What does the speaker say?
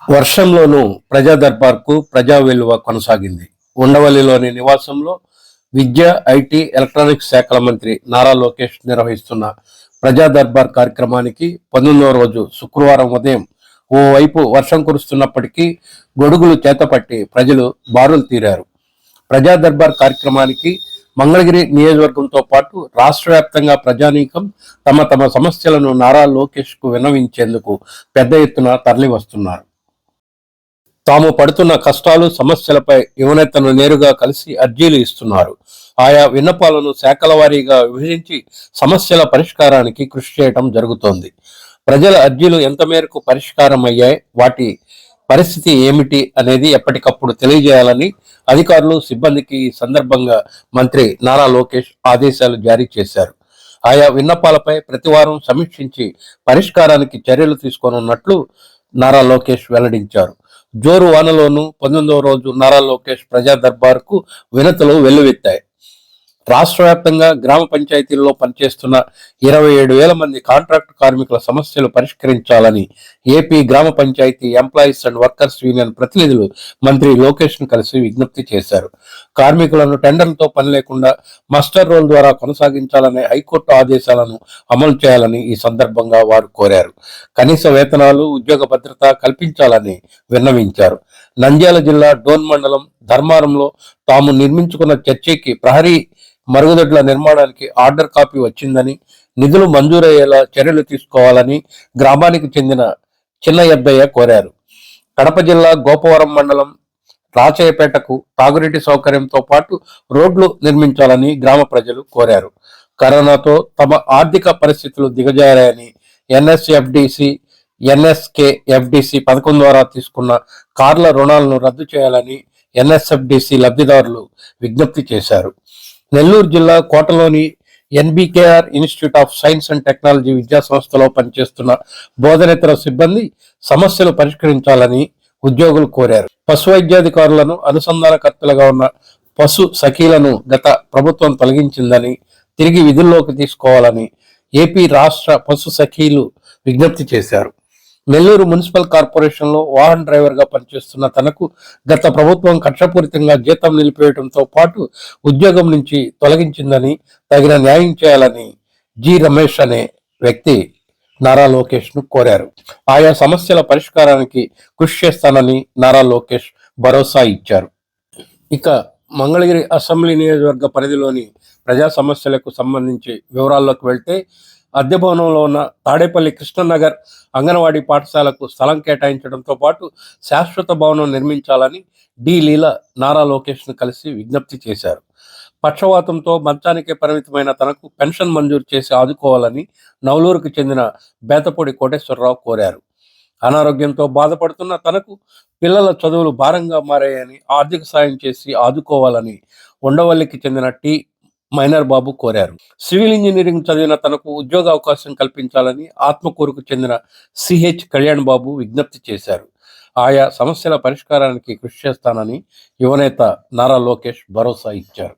వర్షంలోనూ ప్రజా దర్బార్కు ప్రజా విలువ కొనసాగింది. ఉండవల్లిలోని నివాసంలో విద్య, ఐటీ, ఎలక్ట్రానిక్స్ శాఖల మంత్రి నారా లోకేష్ నిర్వహిస్తున్న ప్రజా దర్బార్ కార్యక్రమానికి 19వ రోజు శుక్రవారం ఉదయం ఓవైపు వర్షం కురుస్తున్నప్పటికీ గొడుగులు చేతపట్టి ప్రజలు బారులు తీరారు. ప్రజా దర్బార్ కార్యక్రమానికి మంగళగిరి నియోజకవర్గంతో పాటు రాష్ట్ర వ్యాప్తంగా ప్రజానీకం తమ తమ సమస్యలను నారా లోకేష్ కు విన్నవించేందుకు పెద్ద ఎత్తున తరలి వస్తున్నారు. తాము పడుతున్న కష్టాలు, సమస్యలపై యువనేతను నేరుగా కలిసి అర్జీలు ఇస్తున్నారు. ఆయా విన్నపాలను శాఖల వారీగా విభజించి సమస్యల పరిష్కారానికి కృషి చేయడం జరుగుతోంది. ప్రజల అర్జీలు ఎంత మేరకు పరిష్కారం అయ్యాయి, వాటి పరిస్థితి ఏమిటి అనేది ఎప్పటికప్పుడు తెలియజేయాలని అధికారులు, సిబ్బందికి ఈ సందర్భంగా మంత్రి నారా లోకేష్ ఆదేశాలు జారీ చేశారు. ఆయా విన్నపాలపై ప్రతివారం సమీక్షించి పరిష్కారానికి చర్యలు తీసుకోనున్నట్లు నారా లోకేష్ వెల్లడించారు. జోరు వానలోనూ 19వ రోజు నారా లోకేష్ ప్రజా దర్బార్కు వినతులు వెల్లువెత్తాయి. రాష్ట్ర వ్యాప్తంగా గ్రామ పంచాయతీల్లో పనిచేస్తున్న 27,000 మంది కాంట్రాక్టు కార్మికుల సమస్యలు పరిష్కరించాలని ఏపీ గ్రామ panchayat employees and workers union ప్రతినిధులు మంత్రి లోకేష్ ను కలిసి విజ్ఞప్తి చేశారు. కార్మికులను టెండర్లతో పని లేకుండా మస్టర్ రోల్ ద్వారా కొనసాగించాలనే హైకోర్టు ఆదేశాలను అమలు చేయాలని ఈ సందర్భంగా వారు కోరారు. కనీస వేతనాలు, ఉద్యోగ భద్రత కల్పించాలని విన్నవించారు. నంద్యాల జిల్లా డోన్ మండలం ధర్మారంలో తాము నిర్మించుకున్న చర్చికి ప్రహరీ మరుగుదొడ్ల నిర్మాణానికి ఆర్డర్ కాపీ వచ్చిందని, నిధులు మంజూరయ్యేలా చర్యలు తీసుకోవాలని గ్రామానికి చెందిన చిన్న యద్దయ్య కోరారు. కడప జిల్లా గోపవరం మండలం రాచయ్యపేటకు తాగునీటి సౌకర్యంతో పాటు రోడ్లు నిర్మించాలని గ్రామ ప్రజలు కోరారు. కరోనాతో తమ ఆర్థిక పరిస్థితులు దిగజారాయని ఎన్ఎస్ఎఫ్డిసి, ఎన్ఎస్కేఎఫ్డిసి పథకం ద్వారా తీసుకున్న కార్ల రుణాలను రద్దు చేయాలని ఎన్ఎస్ఎఫ్డిసి లబ్ధిదారులు విజ్ఞప్తి చేశారు. నెల్లూరు జిల్లా కోటలోని NBKR institute of science and technology విద్యా సంస్థలో పనిచేస్తున్న బోధనేతర సిబ్బంది సమస్యలు పరిష్కరించాలని ఉద్యోగులు కోరారు. పశు వైద్యాధికారులను అనుసంధానకర్తలుగా ఉన్న పశు సఖీలను గత ప్రభుత్వం తొలగించిందని, తిరిగి విధుల్లోకి తీసుకోవాలని ఏపీ రాష్ట్ర పశు సఖీలు విజ్ఞప్తి చేశారు. నెల్లూరు మున్సిపల్ కార్పొరేషన్లో వాహన డ్రైవర్గా పనిచేస్తున్న తనకు గత ప్రభుత్వం కక్షపూరితంగా జీతం నిలిపివేయడంతో పాటు ఉద్యోగం నుంచి తొలగించిందని, తగిన న్యాయం చేయాలని జి రమేష్ అనే వ్యక్తి నారా లోకేష్ ను కోరారు. ఆయా సమస్యల పరిష్కారానికి కృషి చేస్తానని నారా లోకేష్ భరోసా ఇచ్చారు. ఇక మంగళగిరి అసెంబ్లీ నియోజకవర్గ పరిధిలోని ప్రజా సమస్యలకు సంబంధించి వివరాల్లోకి వెళ్తే, అద్దె భవనంలో ఉన్న తాడేపల్లి కృష్ణనగర్ అంగన్వాడీ పాఠశాలకు స్థలం కేటాయించడంతో పాటు శాశ్వత భవనం నిర్మించాలని డి లీలా నారా లోకేష్ ను కలిసి విజ్ఞప్తి చేశారు. పక్షవాతంతో మంచానికే పరిమితమైన తనకు పెన్షన్ మంజూరు చేసి ఆదుకోవాలని నవలూరుకు చెందిన బేతపూడి కోటేశ్వరరావు కోరారు. అనారోగ్యంతో బాధపడుతున్న తనకు పిల్లల చదువులు భారంగా మారాయని ఆర్థిక సాయం చేసి ఆదుకోవాలని ఉండవల్లికి చెందిన టి మైనర్ బాబు కోరారు. సివిల్ ఇంజనీరింగ్ చదివిన తనకు ఉద్యోగ అవకాశం కల్పించాలని ఆత్మకూరుకు చెందిన సిహెచ్ కళ్యాణ్ బాబు విజ్ఞప్తి చేశారు. ఆయా సమస్యల పరిష్కారానికి కృషి చేస్తానని యువనేత నారా లోకేష్ భరోసా ఇచ్చారు.